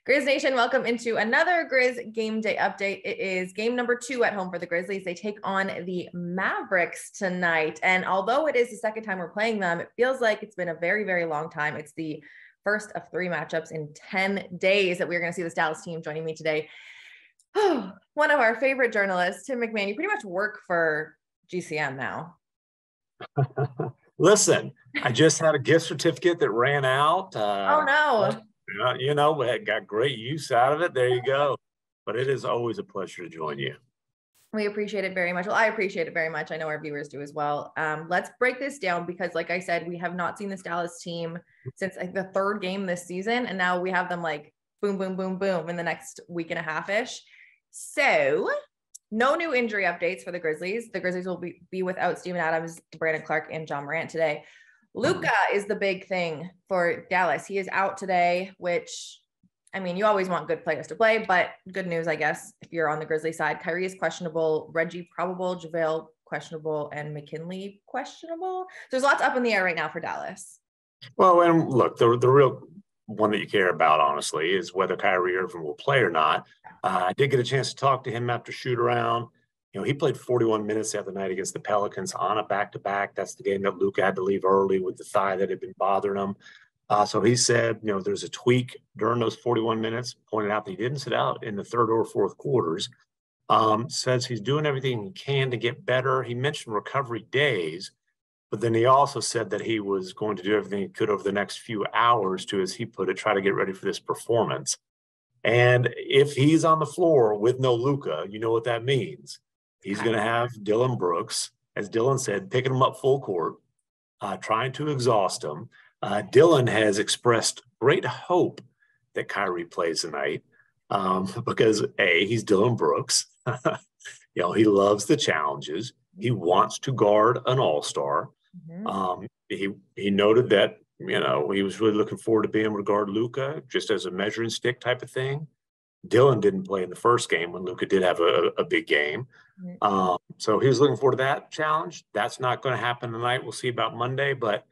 Grizz Nation, welcome into another Grizz game day update. It is game number 2 at home for the Grizzlies. They take on the Mavericks tonight. And although it is the second time we're playing them, it feels like it's been a very, very long time. It's the first of 3 matchups in 10 days that we're going to see this Dallas team. Joining me today, one of our favorite journalists, Tim MacMahon. You pretty much work for GCM now. Listen, I just had a gift certificate that ran out. Oh, no. We got great use out of it. There you go. But it is always a pleasure to join you. We appreciate it very much. Well, I appreciate it very much. I know our viewers do as well. Let's break this down because, like I said, we have not seen this Dallas team since the 3rd game this season. And now we have them like boom, boom, boom, boom in the next week and a half-ish. So no new injury updates for the Grizzlies. The Grizzlies will be without Steven Adams, Brandon Clark, and John Morant today. Luka is the big thing for Dallas. He is out today, which, I mean, you always want good players to play, but good news, I guess, if you're on the Grizzly side. Kyrie is questionable, Reggie probable, JaVale questionable, and McKinley questionable. There's lots up in the air right now for Dallas. Well, and look, the real one that you care about, honestly, is whether Kyrie Irving will play or not. I did get a chance to talk to him after shoot-around. He played 41 minutes the other night against the Pelicans on a back-to-back. That's the game that Luka had to leave early with the thigh that had been bothering him. So he said, there's a tweak during those 41 minutes, pointed out that he didn't sit out in the 3rd or 4th quarters. Says he's doing everything he can to get better. He mentioned recovery days, but then he also said that he was going to do everything he could over the next few hours to, as he put it, try to get ready for this performance. And if he's on the floor with no Luka, you know what that means. He's going to have Dillon Brooks, as Dillon said, picking him up full court, trying to exhaust him. Dillon has expressed great hope that Kyrie plays tonight because, A, he's Dillon Brooks. He loves the challenges. He wants to guard an all-star. Mm-hmm. He noted that, he was really looking forward to being able to guard Luka just as a measuring stick type of thing. Dillon didn't play in the first game when Luka did have a big game. So he was looking forward to that challenge. That's not going to happen tonight. We'll see about Monday. But,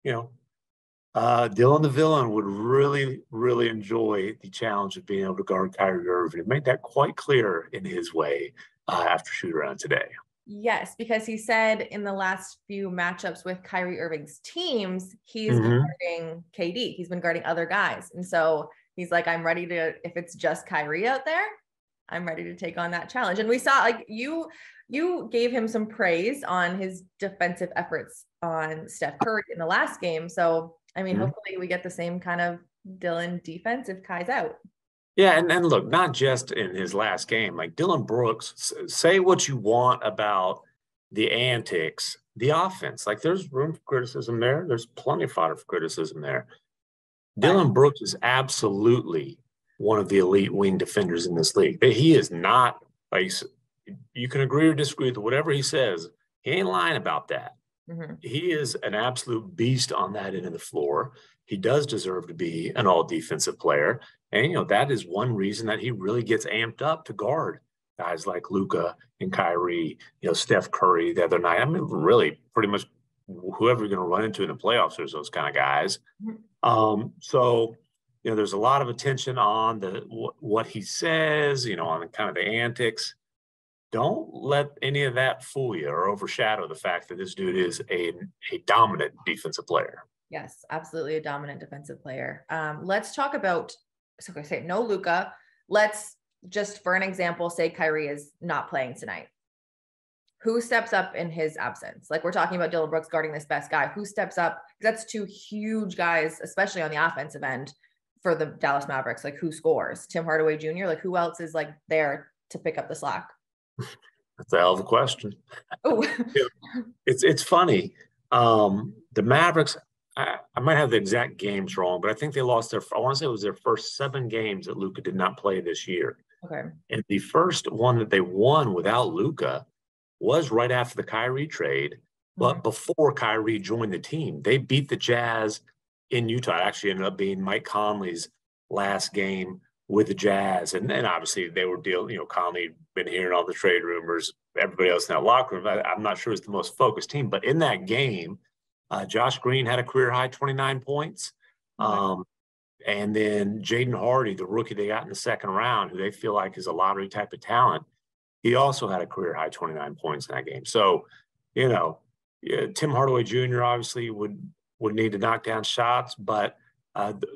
Dillon the Villain would really, really enjoy the challenge of being able to guard Kyrie Irving. He made that quite clear in his way after shoot-around today. Yes, because he said in the last few matchups with Kyrie Irving's teams, he's been guarding KD. He's been guarding other guys. And so he's like, I'm ready to, if it's just Kyrie out there, I'm ready to take on that challenge. And we saw, like, you gave him some praise on his defensive efforts on Steph Curry in the last game. So, I mean, hopefully we get the same kind of Dillon defense if Kai's out. Yeah, and look, not just in his last game. Like Dillon Brooks, say what you want about the antics, the offense. Like, there's room for criticism there. There's plenty of fodder for criticism there. Dillon Brooks is absolutely one of the elite wing defenders in this league. He is not, like, you can agree or disagree with whatever he says. He ain't lying about that. Mm-hmm. He is an absolute beast on that end of the floor. He does deserve to be an all-defensive player. And, that is one reason that he really gets amped up to guard guys like Luka and Kyrie, Steph Curry the other night. I mean, really, pretty much whoever you're going to run into in the playoffs, there's those kind of guys. Mm-hmm. So, there's a lot of attention on what he says, on kind of the antics. Don't let any of that fool you or overshadow the fact that this dude is a dominant defensive player. Yes, absolutely a dominant defensive player. Let's talk about, so I say no Luka. Let's just, for an example, say Kyrie is not playing tonight. Who steps up in his absence? Like, we're talking about Dillon Brooks guarding this best guy. Who steps up? That's 2 huge guys, especially on the offensive end for the Dallas Mavericks. Like, who scores? Tim Hardaway Jr.? Like, who else is like there to pick up the slack? That's a hell of a question. Oh, it's funny. The Mavericks, I might have the exact games wrong, but I think they lost I want to say it was their first 7 games that Luka did not play this year. Okay. And the first one that they won without Luka was right after the Kyrie trade, but before Kyrie joined the team. They beat the Jazz in Utah. It actually ended up being Mike Conley's last game with the Jazz. And then obviously they were dealing, Conley been hearing all the trade rumors, everybody else in that locker room. I'm not sure it's the most focused team, but in that game, Josh Green had a career high 29 points. And then Jaden Hardy, the rookie they got in the second round, who they feel like is a lottery type of talent, he also had a career high 29 points in that game. So, Tim Hardaway Jr. obviously would need to knock down shots, but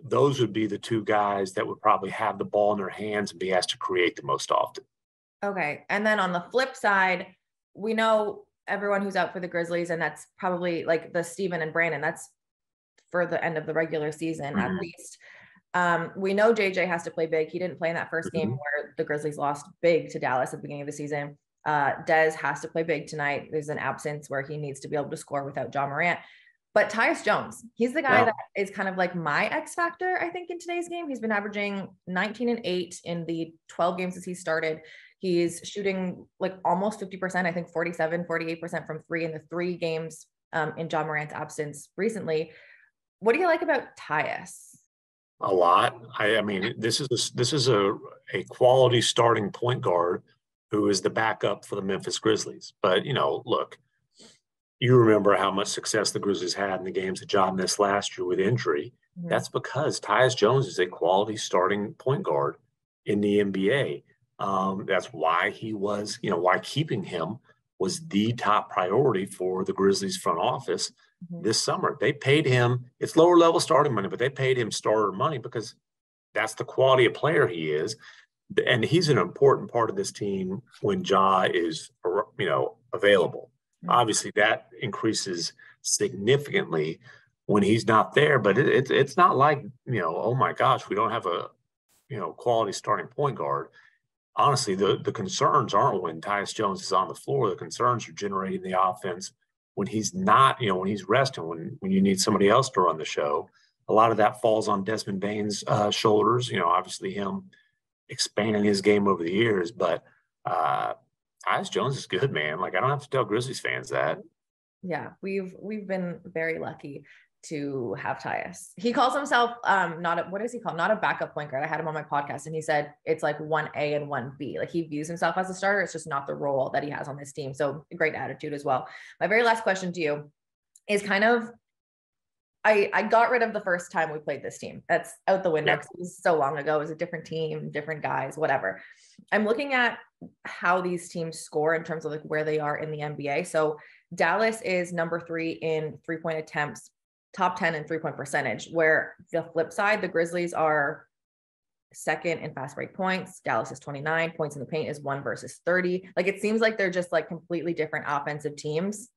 those would be the two guys that would probably have the ball in their hands and be asked to create the most often. Okay. And then on the flip side, we know everyone who's out for the Grizzlies, and that's probably like the Steven and Brandon, that's for the end of the regular season at least. We know JJ has to play big. He didn't play in that first game where the Grizzlies lost big to Dallas at the beginning of the season. Dez has to play big tonight. There's an absence where he needs to be able to score without John Morant. But Tyus Jones, he's the guy that is kind of like my X factor, I think, in today's game. He's been averaging 19 and 8 in the 12 games since he started. He's shooting like almost 50%, I think 47, 48% from three in the 3 games in John Morant's absence recently. What do you like about Tyus? A lot. I mean, this is a quality starting point guard who is the backup for the Memphis Grizzlies. But, look, you remember how much success the Grizzlies had in the games that Ja missed last year with injury. Mm-hmm. That's because Tyus Jones is a quality starting point guard in the NBA. That's why he was, why keeping him was the top priority for the Grizzlies front office this summer. They paid him, it's lower level starting money, but they paid him starter money because that's the quality of player he is. And he's an important part of this team when Ja is, available. Obviously, that increases significantly when he's not there, but it's not like, oh my gosh, we don't have a, quality starting point guard. Honestly, the concerns aren't when Tyus Jones is on the floor. The concerns are generating the offense when he's not, when he's resting, when you need somebody else to run the show. A lot of that falls on Desmond Bane's shoulders, obviously him expanding his game over the years, but Tyus Jones is good, man. Like, I don't have to tell Grizzlies fans that. Yeah, we've been very lucky to have Tyus. He calls himself what does he call? Not a backup point guard. I had him on my podcast and he said it's like 1A and 1B. Like, he views himself as a starter. It's just not the role that he has on this team. So great attitude as well. My very last question to you is kind of, I got rid of the first time we played this team. That's out the window because it was so long ago. It was a different team, different guys, whatever. I'm looking at how these teams score in terms of like where they are in the NBA. So Dallas is number 3 in 3-point attempts, top 10 in 3-point percentage, where the flip side, the Grizzlies are second in fast break points. Dallas is 29. Points in the paint is 1 versus 30. Like, it seems like they're just like completely different offensive teams.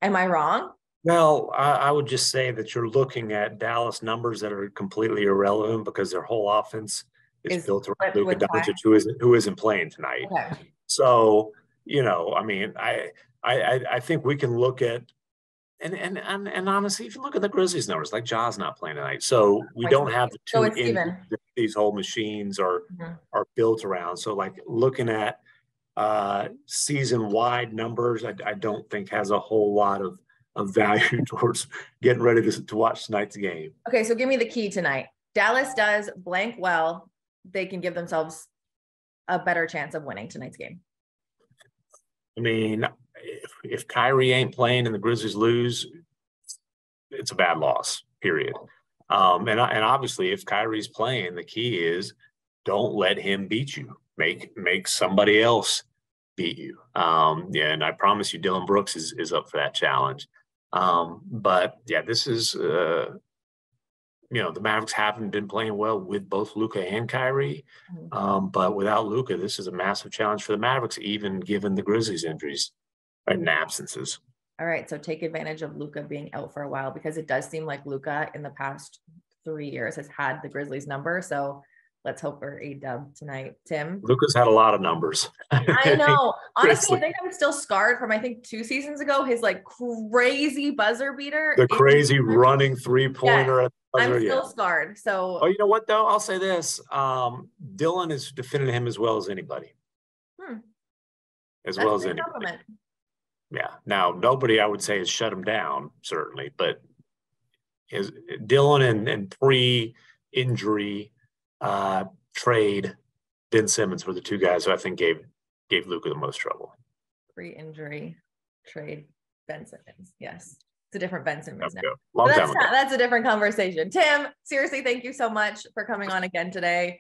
Am I wrong? Well, I would just say that you're looking at Dallas numbers that are completely irrelevant because their whole offense is built around Luka Doncic, who isn't playing tonight. Okay. So, I mean, I think we can look at and honestly, if you look at the Grizzlies numbers, like Ja's not playing tonight, so we don't have the two engines that these whole machines are built around. So, like, looking at season-wide numbers, I don't think has a whole lot of value towards getting ready to watch tonight's game. Okay, so give me the key tonight. Dallas does blank well. They can give themselves a better chance of winning tonight's game. I mean, if Kyrie ain't playing and the Grizzlies lose, it's a bad loss, period. And obviously, if Kyrie's playing, the key is don't let him beat you. Make somebody else beat you. And I promise you, Dylan Brooks is up for that challenge. But yeah, this is, the Mavericks haven't been playing well with both Luka and Kyrie. But without Luka, this is a massive challenge for the Mavericks, even given the Grizzlies' injuries and absences. All right. So take advantage of Luka being out for a while, because it does seem like Luka in the past 3 years has had the Grizzlies number. So let's hope for a dub tonight. Tim? Luka's had a lot of numbers. I know. Honestly, I think I'm still scarred from, 2 seasons ago, his like crazy buzzer beater. The crazy running 3-pointer. Yes. I'm still scarred. So. Oh, you know what, though? I'll say this. Dylan is defending him as well as anybody. That's well as anybody. Compliment. Yeah. Now, nobody, I would say, has shut him down, certainly. But Dylan and pre-injury trade, Ben Simmons were the 2 guys who I think gave Luka the most trouble. Pre-injury trade, Ben Simmons. Yes. It's a different Ben Simmons now. Long time ago. That's a different conversation. Tim, seriously, thank you so much for coming on again today.